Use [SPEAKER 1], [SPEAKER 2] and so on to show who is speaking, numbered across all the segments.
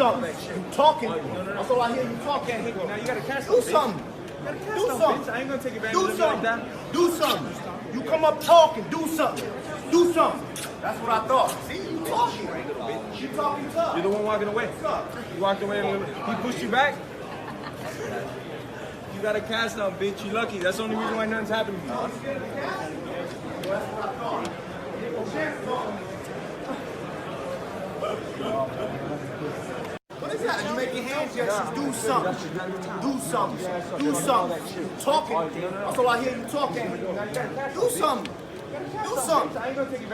[SPEAKER 1] something. You talking. That's all I hear you talking.
[SPEAKER 2] Now you gotta catch
[SPEAKER 1] Do something. Do something.
[SPEAKER 2] I ain't gonna take advantage
[SPEAKER 1] Do
[SPEAKER 2] of it like
[SPEAKER 1] something.
[SPEAKER 2] that.
[SPEAKER 1] Do something. You come up talking. Do something. Do something. That's what I thought. See, you talking. You talking tough.
[SPEAKER 2] You're the one walking away. You walked away a little bit. He pushed you back. You gotta catch them, bitch. You lucky. That's the only reason why nothing's happening to you.
[SPEAKER 1] What is that? You make your hands gestures. Do something. Do something. Do something. Talking. That's all I hear you talking. Do something. Do something.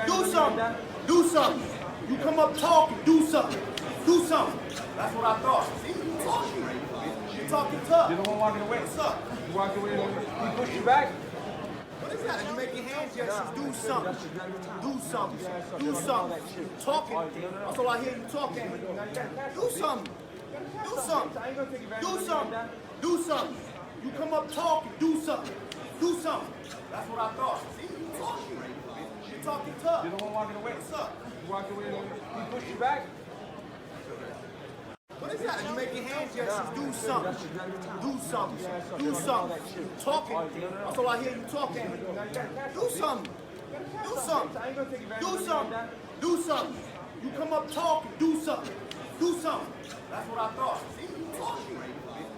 [SPEAKER 1] Do something. Do something. You come up talking. Do something. Do something. That's what I thought. See, you talking. You talking tough.
[SPEAKER 2] You're the one walking away.
[SPEAKER 1] What's up?
[SPEAKER 2] You walked away a little bit. He pushed you back.
[SPEAKER 1] What is that? You make your hands gestures. Do something. Do something. Do something. Talking. That's all I hear you talking. Do something. Do something. Do something. Do something. You come up talking. Do something. Do something. That's what I thought. See, you talking. You talking tough.
[SPEAKER 2] You're the one walking away.
[SPEAKER 1] What's up?
[SPEAKER 2] You walked away a little bit. He pushed you back.
[SPEAKER 1] What is that? You make your hands gestures. Do something. Do something. Do something. Talking. That's all I hear you talking. Do something. Do something. Do something. Do something. You come up talking. Do something. Do something. That's what I thought. See, you talking.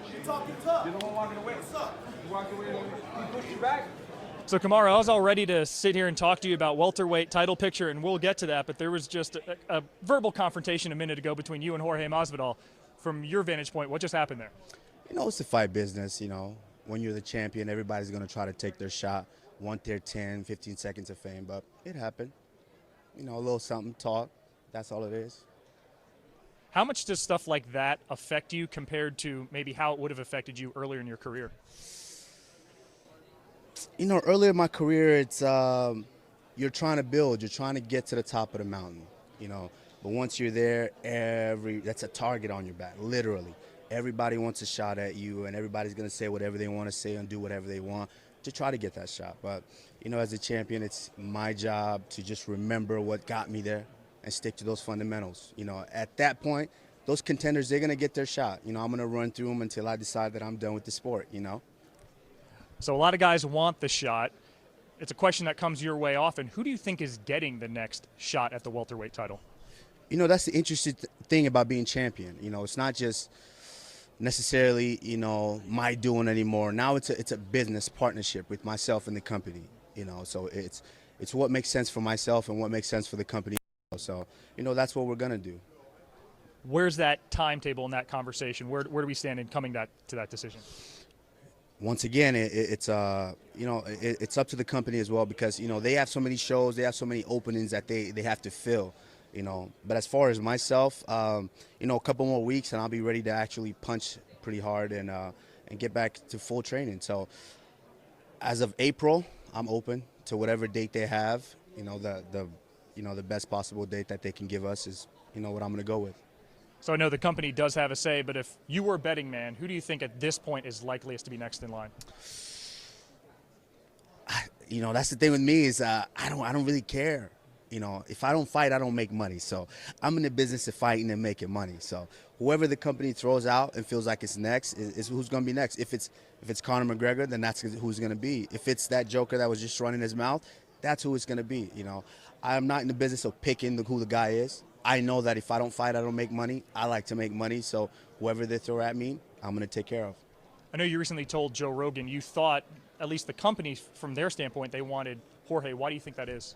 [SPEAKER 1] You talking tough.
[SPEAKER 2] You're the one walking away.
[SPEAKER 1] What's up?
[SPEAKER 2] You walked away a little bit. He pushed you back.
[SPEAKER 3] So, Kamaru, I was all ready to sit here and talk to you about welterweight title picture, and we'll get to that, but there was just a verbal confrontation a minute ago between you and Jorge Masvidal. From your vantage point, what just happened there?
[SPEAKER 4] You know, it's the fight business, you know. When you're the champion, everybody's going to try to take their shot, want their 10, 15 seconds of fame, but it happened. You know, a little something, talk, that's all it is.
[SPEAKER 3] How much does stuff like that affect you compared to maybe how it would have affected you earlier in your career?
[SPEAKER 4] You know, earlier in my career, it's you're trying to build, you're trying to get to the top of the mountain, you know. But once you're there, that's a target on your back, literally. Everybody wants a shot at you, and everybody's going to say whatever they want to say and do whatever they want to try to get that shot. But, you know, as a champion, it's my job to just remember what got me there and stick to those fundamentals. You know, at that point, those contenders, they're going to get their shot. You know, I'm going to run through them until I decide that I'm done with the sport, you know.
[SPEAKER 3] So a lot of guys want the shot. It's a question that comes your way often. Who do you think is getting the next shot at the welterweight title?
[SPEAKER 4] You know, that's the interesting thing about being champion. You know, it's not just necessarily, you know, my doing anymore. Now it's a business partnership with myself and the company, you know. So it's what makes sense for myself and what makes sense for the company. So, you know, that's what we're going to do.
[SPEAKER 3] Where's that timetable in that conversation? Where do we stand in coming to that decision?
[SPEAKER 4] Once again, it's you know, it's up to the company as well because, you know, they have so many shows, they have so many openings that they have to fill. You know, but as far as myself, you know, a couple more weeks and I'll be ready to actually punch pretty hard and get back to full training. So as of April, I'm open to whatever date they have. You know, the best possible date that they can give us is, you know, what I'm going to go with.
[SPEAKER 3] So I know the company does have a say, but if you were a betting man, who do you think at this point is likeliest to be next in line?
[SPEAKER 4] You know, that's the thing with me is I don't really care. You know, if I don't fight, I don't make money. So I'm in the business of fighting and making money. So whoever the company throws out and feels like it's next is who's going to be next. If it's Conor McGregor, then that's who's going to be. If it's that joker that was just running his mouth, that's who it's going to be. You know, I'm not in the business of picking who the guy is. I know that if I don't fight, I don't make money. I like to make money. So whoever they throw at me, I'm going to take care of.
[SPEAKER 3] I know you recently told Joe Rogan you thought, at least the company, from their standpoint, they wanted Jorge. Why do you think that is?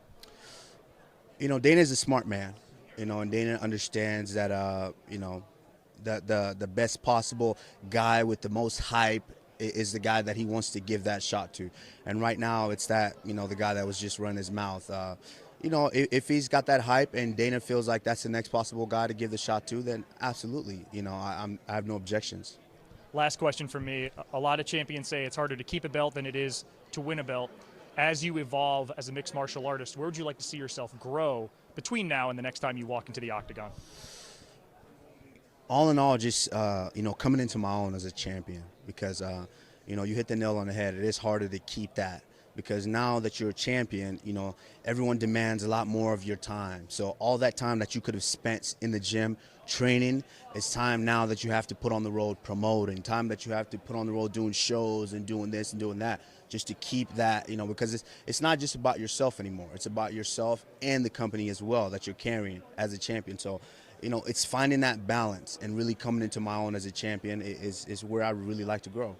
[SPEAKER 4] You know, Dana's a smart man, you know, and Dana understands that, you know, the best possible guy with the most hype is the guy that he wants to give that shot to. And right now it's that, you know, the guy that was just running his mouth. You know, if he's got that hype and Dana feels like that's the next possible guy to give the shot to, then absolutely, you know, I have no objections.
[SPEAKER 3] Last question for me. A lot of champions say it's harder to keep a belt than it is to win a belt. As you evolve as a mixed martial artist, where would you like to see yourself grow between now and the next time you walk into the octagon?
[SPEAKER 4] All in all, just, you know, coming into my own as a champion because, you know, you hit the nail on the head. It is harder to keep that because now that you're a champion, you know, everyone demands a lot more of your time. So all that time that you could have spent in the gym training, it's time now that you have to put on the road promoting, time that you have to put on the road doing shows and doing this and doing that, just to keep that, you know, because it's not just about yourself anymore. It's about yourself and the company as well that you're carrying as a champion. So, you know, it's finding that balance and really coming into my own as a champion is where I really like to grow.